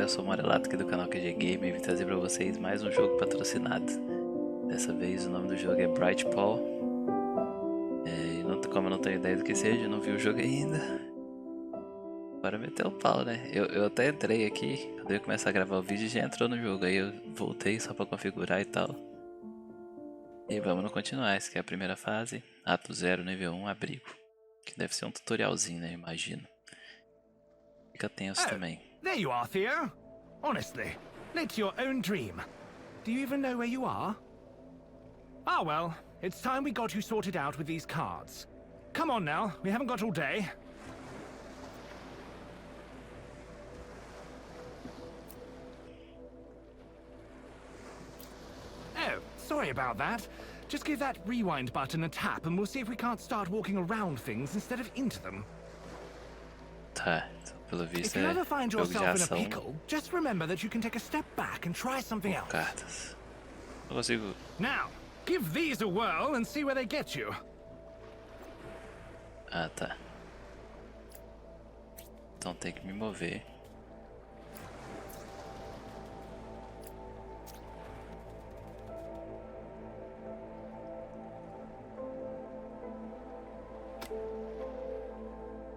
eu sou o Morelato aqui do canal QG Game e vim trazer pra vocês mais um jogo patrocinado. Dessa vez o nome do jogo é Bright Paul. Como eu não tenho ideia do que seja, eu não vi o jogo ainda. Bora meter o pau, né? Eu até entrei aqui, quando eu ia começar a gravar o vídeo e já entrou no jogo. Aí eu voltei só pra configurar e tal. E vamos continuar, essa aqui é a primeira fase. Ato 0, nível 1, abrigo. Que deve ser um tutorialzinho, né? Imagino. Fica tenso também. There you are, Theo. Honestly, it's your own dream. Do you even know where you are? Ah, well, it's time we got you sorted out with these cards. Come on now, we haven't got all day. Oh, sorry about that. Just give that rewind button a tap and we'll see if we can't start walking around things instead of into them. Tá, então, pelo visto If you é ever find jogo de yourself in a ação. pickle, just remember that you can take a step back and try something else. Cartas. Não consigo. Now, give these a whirl and see where they get you. Ah, tá. Então tem que me mover.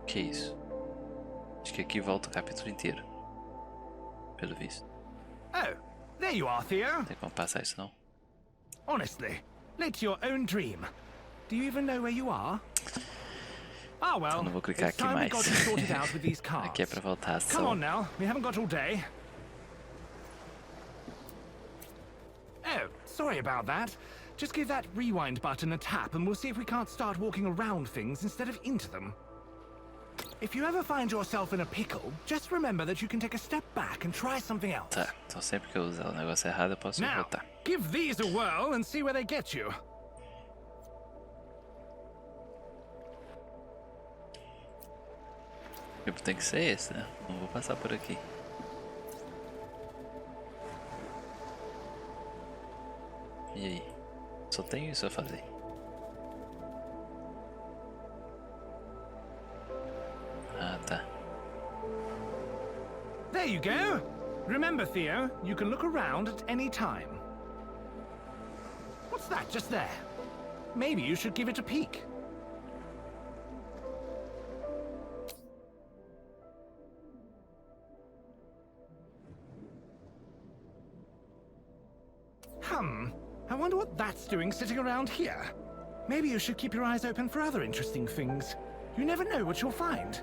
Que isso? Acho que aqui volta o capítulo inteiro. Pelo visto. Oh, there you are, Theo. Não tem como passar isso não. Honestly, it's your own dream. Do you even know where you are? Ah, well, Então não vou clicar it's aqui time we mais. got you sorted out with these cards. Aqui é pra voltar a Come on ação. now, we haven't got all day. Oh, sorry about that. Just give that rewind button a tap and we'll see if we can't start walking around things instead of into them. If you ever find yourself in a pickle, just remember that you can take a step back and try something else. Tá, então sempre que eu usar o negócio errado eu posso Now, voltar. give these a whirl and see where they get you. Tipo, tem que ser esse, né? Não vou passar por aqui. E aí? Só tenho isso a fazer. Ah, tá. There you go. Remember, Theo, you can look around at any time. What's that just there? Maybe you should give it a peek. I wonder what that's doing sitting around here. Maybe you should keep your eyes open for other interesting things. You never know what you'll find.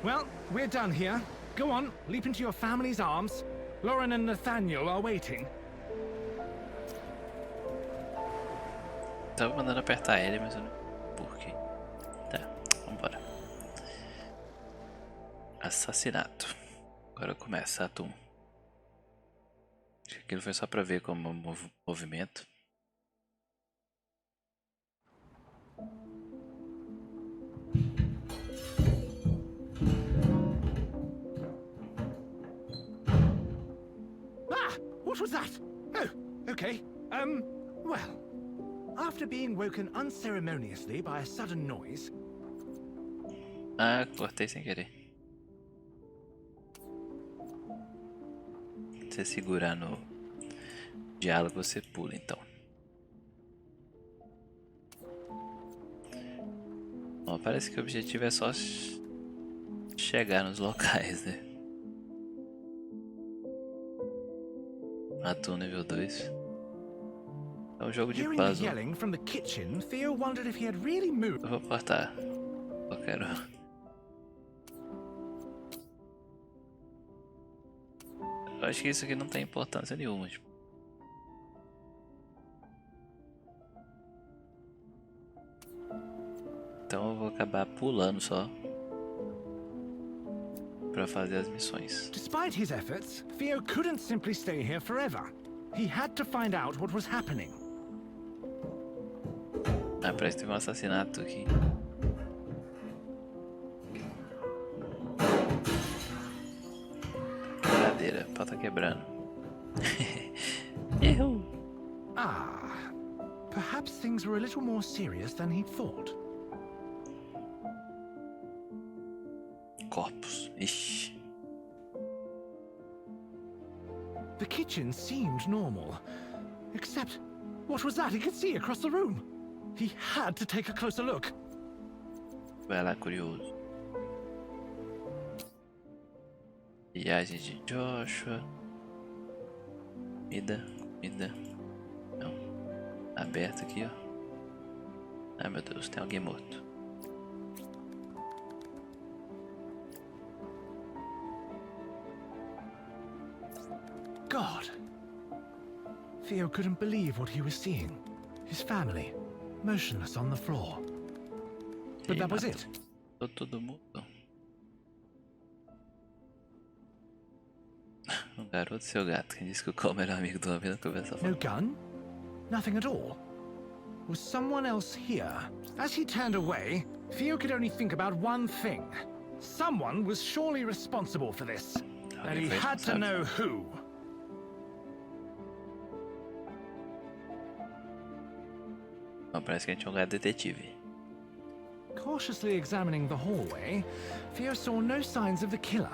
Well, we're done here. Go on, leap into your family's arms. Lauren and Nathaniel are waiting. Tava mandando apertar ele, mas eu não... Por quê? Tá, vambora. Assassinato. Agora começa, ato 1. Acho que aquilo foi só pra ver como movimento. What was that? Oh, okay. Well, after being woken unceremoniously by a sudden noise... Ah, cortei sem querer. Se você segurar no diálogo, você pula, então. Bom, parece que o objetivo é só chegar nos locais, né? Ato nível 2. É um jogo de puzzle. Eu vou cortar. Eu quero. Eu acho que isso aqui não tem importância nenhuma. Tipo. Então eu vou acabar pulando só para fazer as missões. Despite his efforts, Theo couldn't simply stay here forever. He had to find out what was happening. Ah, parece que teve um assassinato aqui. Brincadeira, o pau tá quebrando. Errou. Ah, perhaps things were a little more serious than he'd thought. Corpos. Ixi. The kitchen seemed normal. Except, what was that he could see across the room? He had to take a closer look. Vai lá, curioso. Viagem de Joshua. Comida. Não. Aberto aqui, ó. Ai meu Deus, tem alguém morto. God. Theo couldn't believe what he was seeing. His family, motionless on the floor. But that was it. Todo mundo. O garoto e seu gato. Quem disse que o Colm era amigo do homem não conversa. No gun? Nothing at all? Was someone else here? As he turned away, Theo could only think about one thing. Someone was surely responsible for this. And he had to know who. Bom, parece que a gente é um lugar detetive. Cautiously examining the hallway, Theo saw no signs of the killer.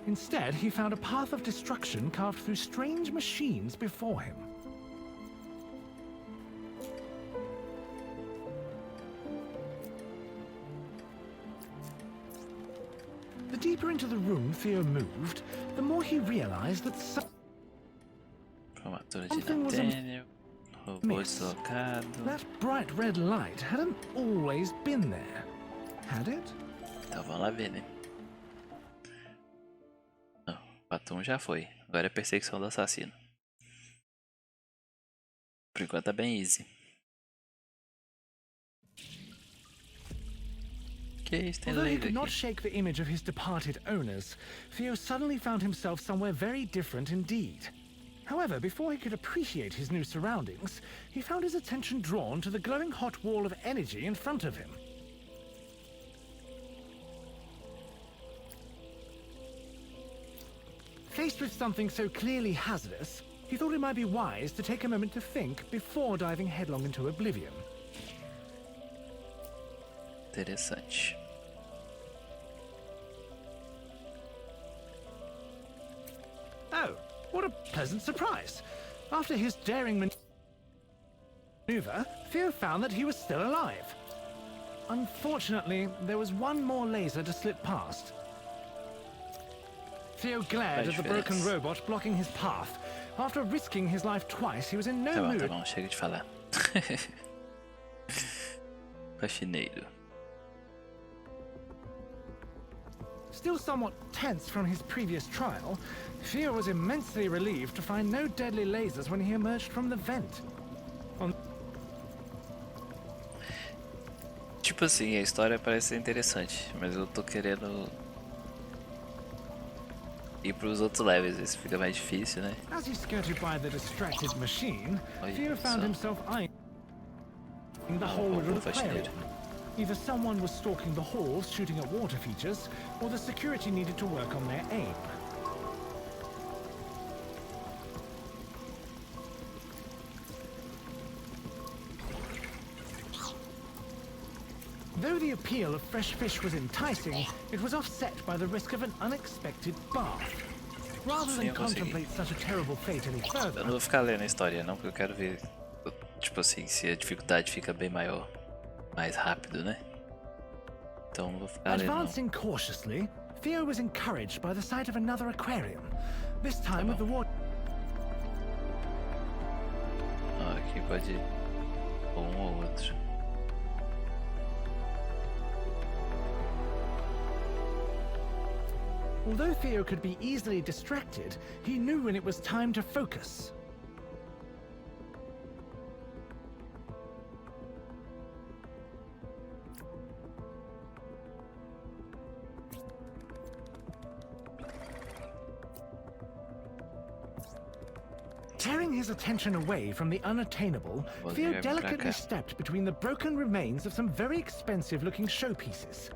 Instead, he found a path of destruction carved through strange machines before him. The deeper into the room Theo moved, the more he realized that Formatura de Nathaniel. Robô deslocado. That bright red light hadn't always been there, had it? Então vamos lá ver, né? Não, o Atum já foi. Agora é perseguição do assassino. Por enquanto tá bem easy. Que isso, tem Although he laser could not aqui. shake the image of his departed owners, Theo suddenly found himself somewhere very different indeed. However, before he could appreciate his new surroundings, he found his attention drawn to the glowing hot wall of energy in front of him. Faced with something so clearly hazardous, he thought it might be wise to take a moment to think before diving headlong into oblivion. Interessante. Oh, what a pleasant surprise. After his daring maneuver, Theo found that he was still alive. Unfortunately, there was one more laser to slip past. Theo glared at the broken robot blocking his path. After risking his life twice, he was in no mood. Tá bom, chega de falar. Faxineiro. Still somewhat tense from his previous trial, Theo was immensely relieved to find no deadly lasers when he emerged from the vent. Tipo assim, a história parece ser interessante, mas eu tô querendo ir pros outros levels, esse fica mais difícil, né? As he skirted by the distracted machine, Olha Theo found só. himself eyeing the whole little aquarium. Either someone was stalking the halls shooting at water features, or the security needed to work on their aim. Though the appeal of fresh fish was enticing, it was offset by the risk of an unexpected bath. Rather than contemplate such a terrible fate any further... Eu não vou ficar lendo a história não, porque eu quero ver, tipo assim, se a dificuldade fica bem maior, mais rápido, né? Então não vou ficar lendo não. Advancing cautiously, Theo was encouraged by the sight of another aquarium, this time with the water... Ah, aqui pode ir ou um ou outro. Although Theo could be easily distracted, he knew when it was time to focus. Tearing his attention away from the unattainable, Theo delicately stepped between the broken remains of some very expensive-looking showpieces.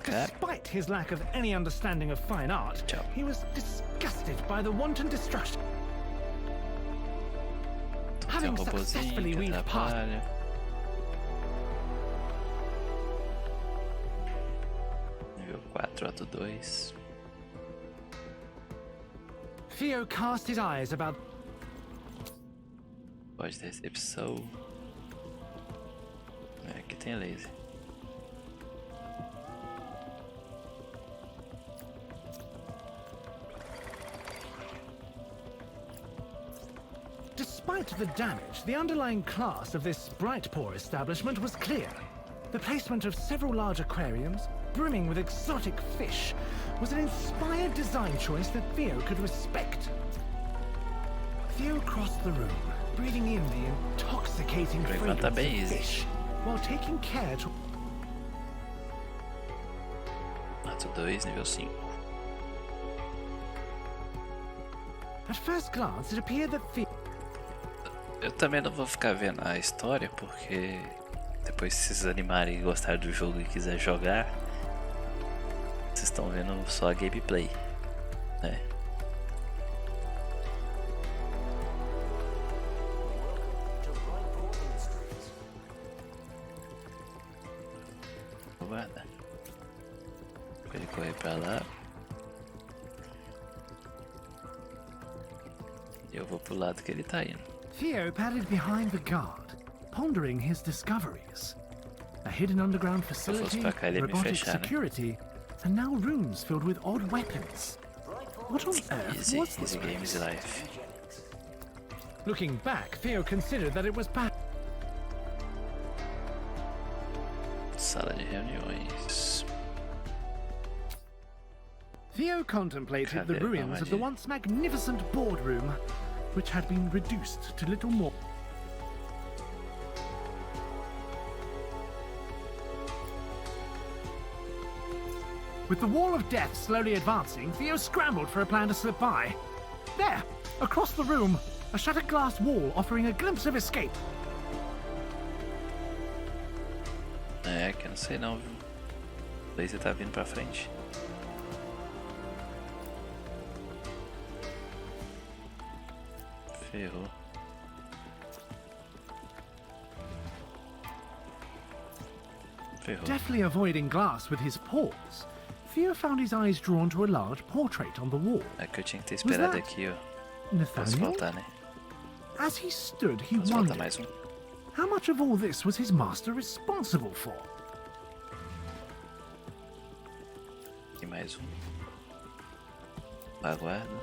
Despite his lack of any understanding of fine art, he was disgusted by the wanton destruction. Having successfully weaved past... Nível 4, ato 2. Theo cast his eyes about. Pode ter recepção. Aqui tem laser. Despite the damage, the underlying class of this bright poor establishment was clear. The placement of several large aquariums, brimming with exotic fish, was an inspired design choice that Theo could respect. Theo crossed the room, breathing in the intoxicating fragrance of fish, while taking care to... Ato 2, nível 5. At first glance, it appeared that Theo... Eu também não vou ficar vendo a história, porque depois se vocês animarem e gostarem do jogo e quiser jogar, vocês estão vendo só a gameplay, né? Vou guardar. Ele correr pra lá. E eu vou pro lado que ele tá indo. Theo padded behind the guard, pondering his discoveries. A hidden underground facility, robotic security, and now rooms filled with odd weapons. What on earth was this place? Life. Looking back, Theo considered that it was Sala de reuniões. Theo contemplated the ruins of the once magnificent boardroom, which had been reduced to little more. With the wall of death slowly advancing, Theo scrambled for a plan to slip by. There, across the room, a shattered glass wall offering a glimpse of escape. É, que eu não sei não, viu? O laser tá vindo pra frente. Ferrou. Ferrou. Deftly avoiding glass with his paws, Theo found his eyes drawn to a large portrait on the wall. É que eu tinha que ter esperado aqui, ó. Posso Nathaniel? voltar, né? As he stood, he Posso voltar wondered, mais um. how much of all this was his master responsible for? Aqui mais um. Aguardo.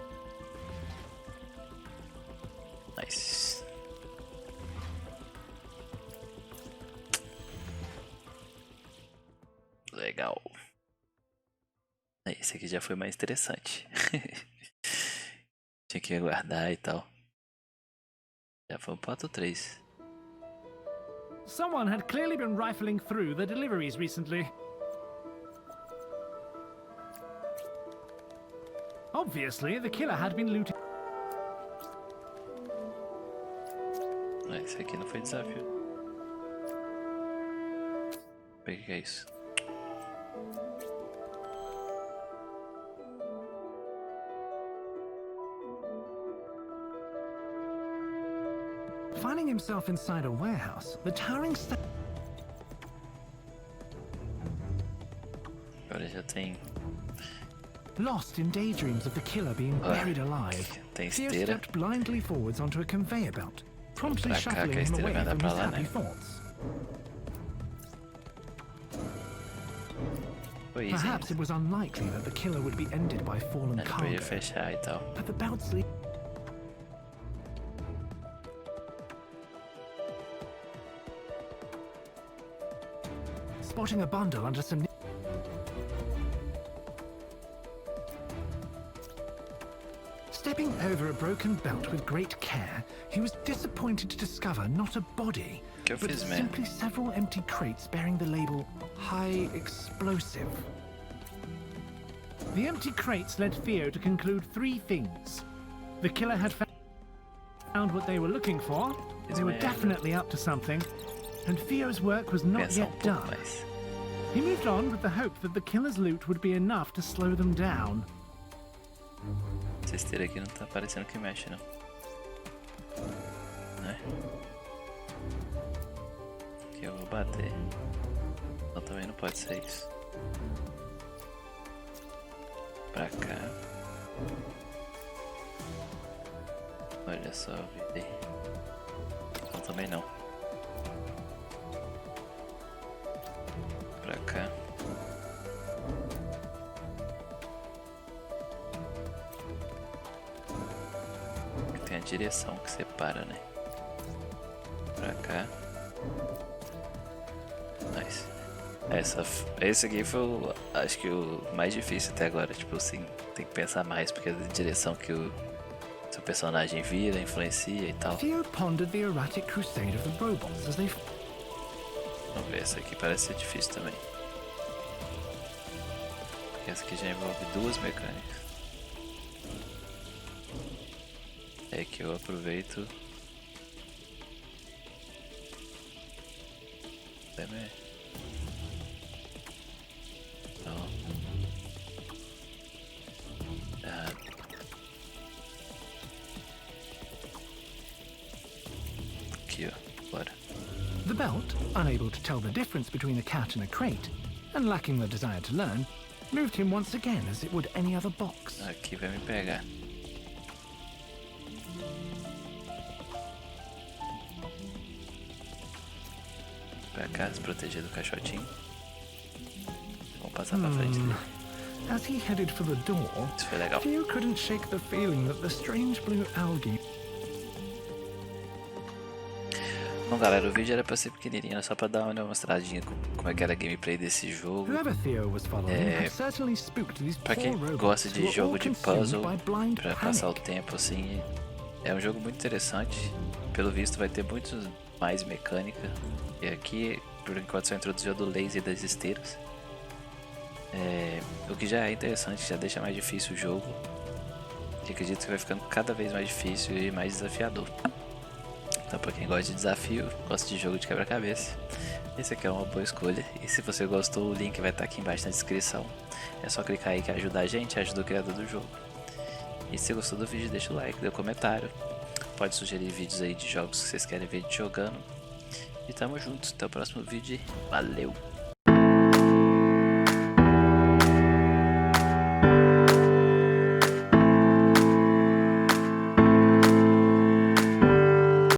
Nice. Legal. Esse aqui já foi mais interessante. Tinha que aguardar e tal. Já foi um pato 3. Someone had clearly been rifling through the deliveries recently. Obviously, the killer had been looting. Esse aqui não foi desafio. O que é isso? Finding himself inside a warehouse, the towering Agora já tem. Lost in daydreams of the killer being buried alive, Tem Theo esteira. stepped blindly forwards onto a conveyor belt, promptly Pra cá, shuffling que a him esteira away vai dar from pra his lá, happy né? thoughts. Foi easy. Perhaps it was unlikely that the killer would be ended by fallen Ele podia cargo, fechar e tal. but the belt's spotting a bundle under some... Stepping over a broken belt with great care, he was disappointed to discover not a body, Que eu but fiz, man? simply several empty crates bearing the label High Explosive. The empty crates led Theo to conclude three things. The killer had found what they were looking for, they were definitely up to something, and Theo's work was not Pensar yet done. mais. He moved on with the hope that the killer's loot would be enough to slow them down. Essa esteira aqui não tá parecendo que mexe, não. Né? Aqui eu vou bater. Então também não pode ser isso. Pra cá. Olha só, vi. Não, também não. Pra cá. Tem a direção que separa, né? Pra cá. Nice. Esse aqui foi acho que o mais difícil até agora. Tipo assim, tem que pensar mais porque é a direção que o seu personagem vira, influencia e tal. Theo pondered the erratic crusade of the robots as they... Vamos ver, essa aqui parece ser difícil também. Porque essa aqui já envolve duas mecânicas. É que eu aproveito. Também. Não. Aqui, ó. Bora. The belt, unable to tell the difference between a cat and a crate, and lacking the desire to learn, moved him once again as it would any other box. Aqui vai me pegar. Pra cá, se proteger do caixotinho. Vamos passar pra frente dele. As he headed for the door, Isso foi legal. Theo couldn't shake the feeling that the strange blue algae... Bom, galera, o vídeo era pra ser pequenininho, só pra dar uma mostradinha como é que era a gameplay desse jogo. Whoever Theo was following had certainly spooked these Pra quem poor gosta robots de who were jogo all de consumed puzzle, by blind pra passar o panic. tempo, assim, é um jogo muito interessante. Pelo visto vai ter muito mais mecânica. E aqui, por enquanto, só introduziu a do laser e das esteiras. O que já é interessante, já deixa mais difícil o jogo. E acredito que vai ficando cada vez mais difícil e mais desafiador. Então, pra quem gosta de desafio, gosta de jogo de quebra-cabeça, esse aqui é uma boa escolha. E se você gostou, o link vai estar aqui embaixo na descrição. É só clicar aí que ajuda a gente, ajuda o criador do jogo. E se gostou do vídeo, deixa o like, dê um comentário. Pode sugerir vídeos aí de jogos que vocês querem ver jogando. E tamo junto, até o próximo vídeo. Valeu!